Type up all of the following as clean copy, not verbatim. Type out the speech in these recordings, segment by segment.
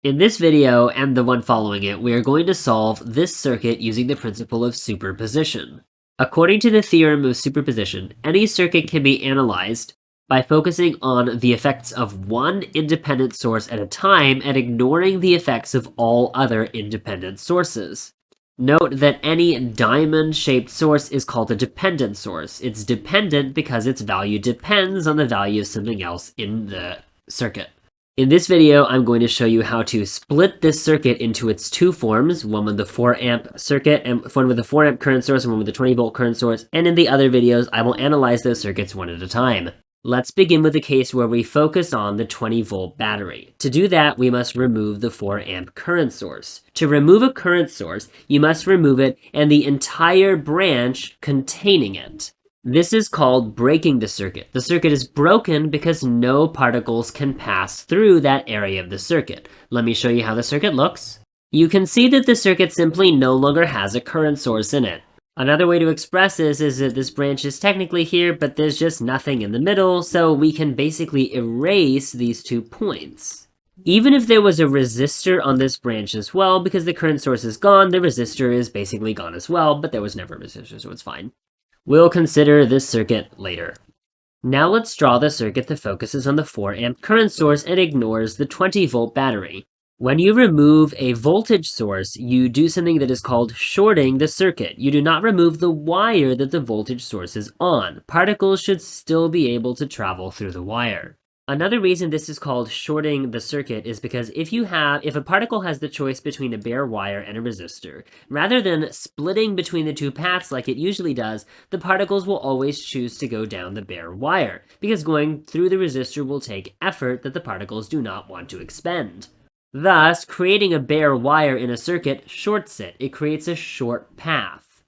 In this video, and the one following it, we are going to solve this circuit using the principle of superposition. According to the theorem of superposition, any circuit can be analyzed by focusing on the effects of one independent source at a time and ignoring the effects of all other independent sources. Note that any diamond-shaped source is called a dependent source. It's dependent because its value depends on the value of something else in the circuit. In this video, I'm going to show you how to split this circuit into its two forms, one with the 4 amp circuit and one with a 4 amp current source and one with a 20 volt current source, and in the other videos, I will analyze those circuits one at a time. Let's begin with the case where we focus on the 20 volt battery. To do that, we must remove the 4 amp current source. To remove a current source, you must remove it and the entire branch containing it. This is called breaking the circuit. The circuit is broken because no particles can pass through that area of the circuit. Let me show you how the circuit looks. You can see that the circuit simply no longer has a current source in it. Another way to express this is that this branch is technically here, but there's just nothing in the middle, so we can basically erase these 2 points. Even if there was a resistor on this branch as well, because the current source is gone, the resistor is basically gone as well, but there was never a resistor, so it's fine. We'll consider this circuit later. Now let's draw the circuit that focuses on the 4 amp current source and ignores the 20 volt battery. When you remove a voltage source, you do something that is called shorting the circuit. You do not remove the wire that the voltage source is on. Particles should still be able to travel through the wire. Another reason this is called shorting the circuit is because if a particle has the choice between a bare wire and a resistor, rather than splitting between the 2 paths like it usually does, the particles will always choose to go down the bare wire, because going through the resistor will take effort that the particles do not want to expend. Thus, creating a bare wire in a circuit shorts it. It creates a short path.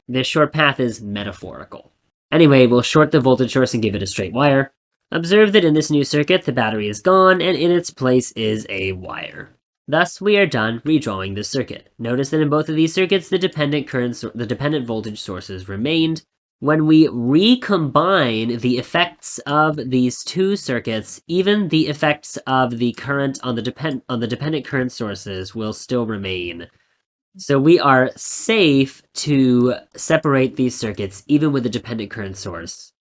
This short path is metaphorical. Anyway, we'll short the voltage source and give it a straight wire. Observe that in this new circuit, the battery is gone, and in its place is a wire. Thus, we are done redrawing the circuit. Notice that in both of these circuits, the dependent voltage sources remained. When we recombine the effects of these 2 circuits, even the effects of the current on the dependent current sources will still remain. So we are safe to separate these circuits even with the dependent current source.